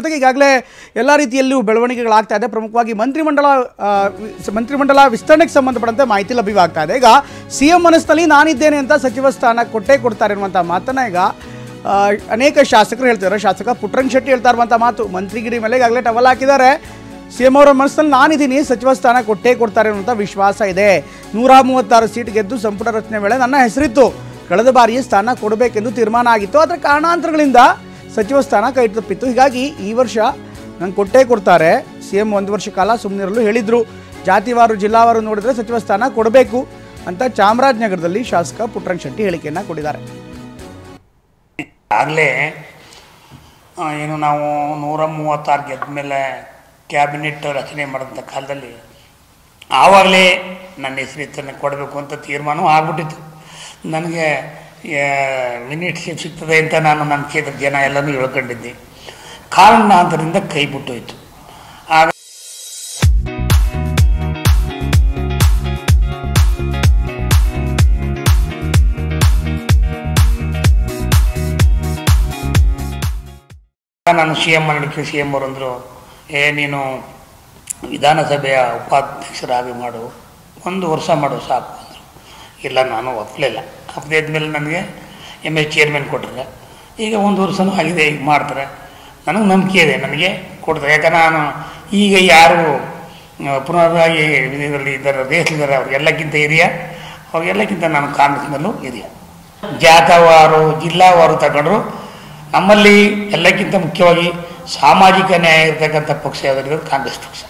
ಜೊತೆಗೆ ಈಗಾಗಲೇ ಎಲ್ಲ ರೀತಿಯಲ್ಲೂ ಬೆಳವಣಿಗೆಗಳಾಗ್ತಾ ಇದೆ. ಪ್ರಮುಖವಾಗಿ ಮಂತ್ರಿಮಂಡಲ ವಿಸ್ತರಣೆಗೆ ಸಂಬಂಧಪಟ್ಟಂತೆ ಮಾಹಿತಿ ಲಭ್ಯವಾಗ್ತಾ ಇದೆ. ಈಗ ಸಿಎಂ ಮನಸ್ಸಿನಲ್ಲಿ ನಾನಿದ್ದೇನೆ ಅಂತ ಸಚಿವ ಸ್ಥಾನ ಕೊಟ್ಟೇ ಕೊಡ್ತಾರೆ ಅನ್ನುವಂಥ ಮಾತನ್ನು ಈಗ ಅನೇಕ ಶಾಸಕರು ಹೇಳ್ತಿದ್ದಾರೆ. ಶಾಸಕ ಪುಟ್ಟರಂಗ ಶೆಟ್ಟಿ ಹೇಳ್ತಾ ಇರುವಂಥ ಮಾತು, ಮಂತ್ರಿಗಿರಿ ಮೇಲೆ ಈಗಾಗಲೇ ಟವಲ್ ಹಾಕಿದ್ದಾರೆ. ಸಿಎಂ ಅವರ ಮನಸ್ಸಿನಲ್ಲಿ ನಾನಿದ್ದೀನಿ, ಸಚಿವ ಸ್ಥಾನ ಕೊಟ್ಟೇ ಕೊಡ್ತಾರೆ ಅನ್ನುವಂಥ ವಿಶ್ವಾಸ ಇದೆ. 136 ಸೀಟ್ ಗೆದ್ದು ಸಂಪುಟ ರಚನೆ ವೇಳೆ ನನ್ನ ಹೆಸರಿತ್ತು. ಕಳೆದ ಬಾರಿಯೇ ಸ್ಥಾನ ಕೊಡಬೇಕೆಂದು ತೀರ್ಮಾನ ಆಗಿತ್ತು. ಆದರೆ ಕಾರಣಾಂತರಗಳಿಂದ ಸಚಿವ ಸ್ಥಾನ ಕೈ ತಪ್ಪಿತ್ತು. ಹೀಗಾಗಿ ಈ ವರ್ಷ ನಂಗೆ ಕೊಟ್ಟೇ ಕೊಡ್ತಾರೆ. ಸಿಎಂ 1 ವರ್ಷ ಕಾಲ ಸುಮ್ಮನಿರಲು ಹೇಳಿದರು. ಜಾತಿವಾರು ಜಿಲ್ಲಾವಾರು ನೋಡಿದರೆ ಸಚಿವ ಸ್ಥಾನ ಕೊಡಬೇಕು ಅಂತ ಚಾಮರಾಜನಗರದಲ್ಲಿ ಶಾಸಕ ಪುಟ್ಟರಂಗ ಶೆಟ್ಟಿ ಹೇಳಿಕೆಯನ್ನು ಕೊಟ್ಟಿದ್ದಾರೆ. ಆಗಲೇ ಏನು ನಾವು 136 ಗೆದ್ದ ಮೇಲೆ ಕ್ಯಾಬಿನೆಟ್ ರಚನೆ ಮಾಡಿದಂಥ ಕಾಲದಲ್ಲಿ ಆವಾಗಲೇ ನನ್ನ ಹೆಸರಿತ್ತನ್ನು ಕೊಡಬೇಕು ಅಂತ ತೀರ್ಮಾನ ಆಗ್ಬಿಟ್ಟಿತ್ತು. ನನಗೆ ಮಿನಿಟ್ಸ್ ಸಿಗ್ತದೆ ಅಂತ ನಾನು ನನ್ನ ಕ್ಷೇತ್ರದ ಜನ ಎಲ್ಲನೂ ಹೇಳ್ಕೊಂಡಿದ್ದೆ. ಕಾರಣಾಂತರದಿಂದ ಕೈ ಬಿಟ್ಟೋಯ್ತು. ಆಗ ನಾನು CM ನಡಕ್ಕೆ CM ಅವರು ಅಂದರು, ನೀನು ವಿಧಾನಸಭೆಯ ಉಪಾಧ್ಯಕ್ಷರಾಗಿ ಮಾಡು, 1 ವರ್ಷ ಮಾಡು ಸಾಕು ಅಂದರು. ಇಲ್ಲ, ನಾನು ಒಪ್ಪಲಿಲ್ಲ. ಒಪ್ಪದಿದ್ಮೇಲೆ ನನಗೆ MA ಚೇರ್ಮನ್ ಕೊಟ್ಟರೆ, ಈಗ 1 ವರ್ಷನೂ ಆಗಿದೆ, ಈಗ ಮಾಡ್ತಾರೆ. ನನಗೆ ನಂಬಿಕೆ ಇದೆ, ನನಗೆ ಕೊಡ್ತಾರೆ. ಯಾಕಂದ್ರೆ ನಾನು ಈಗ ಯಾರು ಪುನರಾಗಿ ಇದರಲ್ಲಿ ಇದ್ದಾರೆ, ದೇಶದಲ್ಲಿದ್ದಾರೆ, ಅವ್ರಿಗೆಲ್ಲಕ್ಕಿಂತ ಹಿರಿಯ, ಅವ್ರಿಗೆಲ್ಲಕ್ಕಿಂತ ನಾನು ಕಾಂಗ್ರೆಸ್ನಲ್ಲೂ ಹಿರಿಯ. ಜಾತವಾರು ಜಿಲ್ಲಾವಾರು ತಗೊಂಡ್ರು ನಮ್ಮಲ್ಲಿ ಎಲ್ಲಕ್ಕಿಂತ ಮುಖ್ಯವಾಗಿ ಸಾಮಾಜಿಕ ನ್ಯಾಯ ಇರತಕ್ಕಂಥ ಪಕ್ಷ ಯಾವುದಿರೋದು ಕಾಂಗ್ರೆಸ್ ಪಕ್ಷ.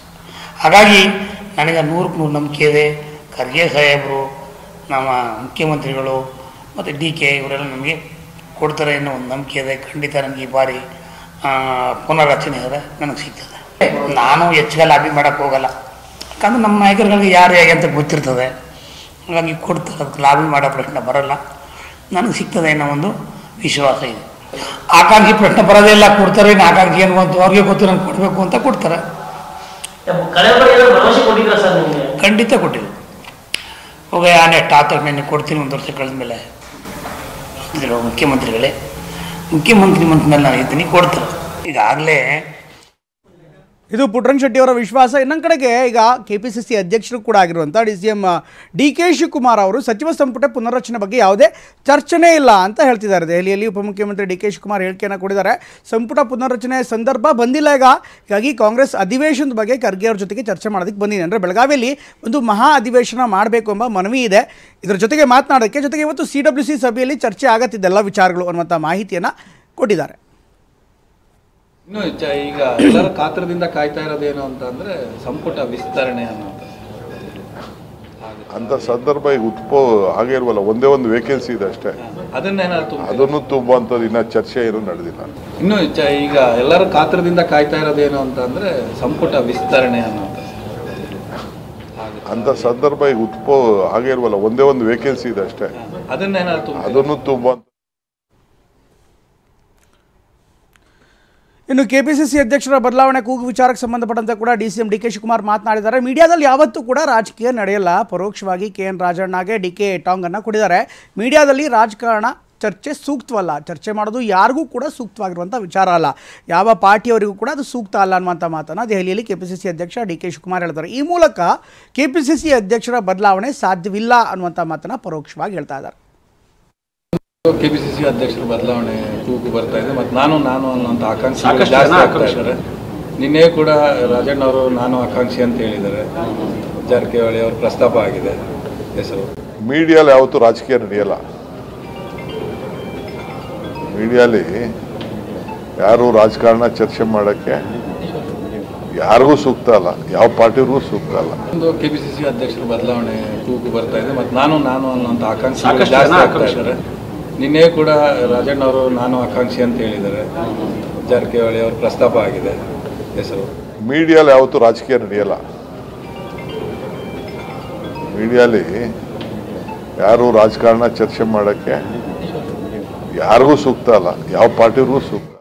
ಹಾಗಾಗಿ ನನಗೆ 100% ನಂಬಿಕೆ ಇದೆ. ಖರ್ಗೆ ಸಾಹೇಬರು, ನಮ್ಮ ಮುಖ್ಯಮಂತ್ರಿಗಳು ಮತ್ತು DK ಇವರೆಲ್ಲ ನಮಗೆ ಕೊಡ್ತಾರೆ ಅನ್ನೋ ಒಂದು ನಂಬಿಕೆ ಇದೆ. ಖಂಡಿತ ನನಗೆ ಈ ಬಾರಿ ಪುನರ್ರಚನೆ ಇದೆ, ನನಗೆ ಸಿಗ್ತದೆ. ನಾನು ಹೆಚ್ಚಿಗೆ ಲಾಬಿ ಮಾಡೋಕ್ಕೆ ಹೋಗಲ್ಲ. ಯಾಕಂದ್ರೆ ನಮ್ಮ ನಾಯಕರುಗಳಿಗೆ ಯಾರು ಹೇಗೆ ಅಂತ ಗೊತ್ತಿರ್ತದೆ. ಹಾಗಾಗಿ ಕೊಡ್ತಾರೆ, ಅದಕ್ಕೆ ಲಾಬಿ ಮಾಡೋ ಪ್ರಶ್ನೆ ಬರೋಲ್ಲ. ನನಗೆ ಸಿಗ್ತದೆ ಅನ್ನೋ ಒಂದು ವಿಶ್ವಾಸ ಇದೆ. ಆಕಾಂಕ್ಷಿ ಪ್ರಶ್ನೆ ಬರೋದೇ ಇಲ್ಲ, ಕೊಡ್ತಾರೆ. ಆಕಾಂಕ್ಷಿ ಏನು ಅಂತ ಅವ್ರಿಗೆ ಗೊತ್ತು, ನನಗೆ ಕೊಡಬೇಕು ಅಂತ ಕೊಡ್ತಾರೆ. ಖಂಡಿತ ಕೊಟ್ಟಿಲ್ಲ. ಹೋಗ ನೆಟ್ ಆತ ನೆನ್ನೆ ಕೊಡ್ತೀನಿ 1 ವರ್ಷ ಕಳೆದ ಮೇಲೆ ಮುಖ್ಯಮಂತ್ರಿಗಳೇ, ಮುಖ್ಯಮಂತ್ರಿ ಮೇಲೆ ನಾನು ಇದ್ದೀನಿ, ಕೊಡ್ತಾರೆ. ಈಗಾಗಲೇ ಇದು ಪುಟ್ಟರಂಗ ಶೆಟ್ಟಿ ಅವರ ವಿಶ್ವಾಸ. ಇನ್ನೊಂದು ಕಡೆಗೆ ಈಗ KPCC ಅಧ್ಯಕ್ಷರು ಕೂಡ ಆಗಿರುವಂಥ CM DK ಶಿವಕುಮಾರ್ ಅವರು ಸಚಿವ ಸಂಪುಟ ಪುನರ್ರಚನೆ ಬಗ್ಗೆ ಯಾವುದೇ ಚರ್ಚೆನೇ ಇಲ್ಲ ಅಂತ ಹೇಳ್ತಿದ್ದಾರೆ. ದೆಹಲಿಯಲ್ಲಿ ಉಪಮುಖ್ಯಮಂತ್ರಿ DK ಶಿವಕುಮಾರ್ ಹೇಳಿಕೆಯನ್ನು ಕೊಟ್ಟಿದ್ದಾರೆ. ಸಂಪುಟ ಪುನರ್ರಚನೆ ಸಂದರ್ಭ ಬಂದಿಲ್ಲ ಹೀಗಾಗಿ ಕಾಂಗ್ರೆಸ್ ಅಧಿವೇಶನದ ಬಗ್ಗೆ ಖರ್ಗೆ ಅವ್ರ ಜೊತೆಗೆ ಚರ್ಚೆ ಮಾಡೋದಕ್ಕೆ ಬಂದಿದೆ. ಅಂದರೆ ಬೆಳಗಾವಿಯಲ್ಲಿ ಒಂದು ಮಹಾ ಅಧಿವೇಶನ ಮಾಡಬೇಕು ಎಂಬ ಮನವಿ ಇದೆ. ಇದರ ಜೊತೆಗೆ ಮಾತನಾಡೋಕ್ಕೆ ಜೊತೆಗೆ ಇವತ್ತು CWC ಸಭೆಯಲ್ಲಿ ಚರ್ಚೆ ಆಗತ್ತಿದ್ದೆಲ್ಲ ವಿಚಾರಗಳು ಅನ್ನುವಂಥ ಮಾಹಿತಿಯನ್ನು ಕೊಟ್ಟಿದ್ದಾರೆ. ಇನ್ನು ಈಗ ಎಲ್ಲರ ಕಾತ್ರದಿಂದ ಕಾಯ್ತಾ ಇರೋದೇನು ಅಂತಂದ್ರೆ ಸಂಪುಟ ವಿಸ್ತರಣೆ ಅಂತ ಸಂದರ್ಭ ಈಗ ಹಾಗೆ ಇಲ್ವಲ್ಲ, ಒಂದೇ ಒಂದು ವೇಕೆನ್ಸಿ ಇದೆ ಅಷ್ಟೇ. ಅದನ್ನು ತುಂಬುವಂಥದ್ದು ಇನ್ನ ಚರ್ಚೆ ಏನು ನಡೆದಿಲ್ಲ. ಇನ್ನು ಈಗ ಎಲ್ಲರ ಕಾತ್ರದಿಂದ ಕಾಯ್ತಾ ಇರೋದೇನು ಅಂತಂದ್ರೆ ಸಂಪುಟ ವಿಸ್ತರಣೆ ಅಂತ ಸಂದರ್ಭ ಈಗ ಹಾಗೆ ಇಲ್ವಲ್ಲ, ಒಂದೇ ಒಂದು ವೇಕೆನ್ಸಿ ಇದೆ ಅಷ್ಟೇ. ಅದನ್ನು ತುಂಬುವಂತ. ಇನ್ನು KPCC ಅಧ್ಯಕ್ಷರ ಬದಲಾವಣೆ ಕೂಗು ವಿಚಾರಕ್ಕೆ ಸಂಬಂಧಪಟ್ಟಂತೆ ಕೂಡ CM DK ಶಿವಕುಮಾರ್ ಮಾತನಾಡಿದ್ದಾರೆ. ಮೀಡಿಯಾದಲ್ಲಿ ಯಾವತ್ತೂ ಕೂಡ ರಾಜಕೀಯ ನಡೆಯಲ್ಲ. ಪರೋಕ್ಷವಾಗಿ KN ರಾಜಣ್ಣಗೆ DK ಟಾಂಗನ್ನು ಕೊಟ್ಟಿದ್ದಾರೆ. ಮೀಡಿಯಾದಲ್ಲಿ ರಾಜಕಾರಣ ಚರ್ಚೆ ಸೂಕ್ತವಲ್ಲ, ಚರ್ಚೆ ಮಾಡೋದು ಯಾರಿಗೂ ಕೂಡ ಸೂಕ್ತವಾಗಿರುವಂಥ ವಿಚಾರ ಅಲ್ಲ, ಯಾವ ಪಾರ್ಟಿಯವರಿಗೂ ಕೂಡ ಅದು ಸೂಕ್ತ ಅಲ್ಲ ಅನ್ನುವಂಥ ಮಾತನ್ನು ದೆಹಲಿಯಲ್ಲಿ KPCC ಅಧ್ಯಕ್ಷ DK ಶಿವಕುಮಾರ್ ಹೇಳ್ತಾರೆ. ಈ ಮೂಲಕ KPCC ಅಧ್ಯಕ್ಷರ ಬದಲಾವಣೆ ಸಾಧ್ಯವಿಲ್ಲ ಅನ್ನುವಂಥ ಮಾತನ್ನು ಪರೋಕ್ಷವಾಗಿ ಹೇಳ್ತಾ ಇದ್ದಾರೆ. KPCC ಅಧ್ಯಕ್ಷರ ಬದಲಾವಣೆ ಕೂಗು ಬರ್ತಾ ಇದೆ ಮತ್ತು ನಾನು ಅನ್ನುವಂಥ ಆಕಾಂಕ್ಷಿ ಜಾಸ್ತಿ ಆಗ್ತಾ ಇದ್ದಾರೆ. ನಿನ್ನೆ ಕೂಡ ರಾಜಣ್ಣ ಅವರು ನಾನು ಆಕಾಂಕ್ಷಿ ಅಂತ ಹೇಳಿದ್ದಾರೆ. ಜಾರಕಿಹೊಳಿ ಅವ್ರ ಪ್ರಸ್ತಾಪ ಆಗಿದೆ ಹೆಸರು. ಮೀಡಿಯಾಲಿ ಯಾವತ್ತೂ ರಾಜಕೀಯ ನಡೆಯಲ್ಲ. ಮೀಡಿಯಾಲಿ ಯಾರು ರಾಜಕಾರಣ ಚರ್ಚೆ ಮಾಡೋಕ್ಕೆ ಯಾರಿಗೂ ಸೂಕ್ತ ಅಲ್ಲ, ಯಾವ ಪಾರ್ಟಿಗೂ ಸೂಕ್ತ ಅಲ್ಲ. ಒಂದು KPCC ಅಧ್ಯಕ್ಷರ ಬದಲಾವಣೆ ಕೂಗು ಬರ್ತಾ ಇದೆ ಮತ್ತು ನಾನು ಅನ್ನುವಂಥ ಆಕಾಂಕ್ಷಿ ಜಾಸ್ತಿ ಆಗ್ತಾ ಇದ್ದಾರೆ. ನಿನ್ನೆ ಕೂಡ ರಾಜಣ್ಣ ಅವರು ನಾನು ಆಕಾಂಕ್ಷಿ ಅಂತ ಹೇಳಿದ್ದಾರೆ. ಜಾರಕಿಹೊಳಿ ಅವ್ರ ಪ್ರಸ್ತಾಪ ಆಗಿದೆ ಹೆಸರು. ಮೀಡಿಯಾಲಿ ಯಾವತ್ತೂ ರಾಜಕೀಯ ನಡೆಯಲ್ಲ. ಮೀಡಿಯಾಲಿ ಯಾರು ರಾಜಕಾರಣ ಚರ್ಚೆ ಮಾಡೋಕ್ಕೆ ಯಾರಿಗೂ ಸೂಕ್ತ ಅಲ್ಲ, ಯಾವ ಪಾರ್ಟಿಗೂ ಸೂಕ್ತ.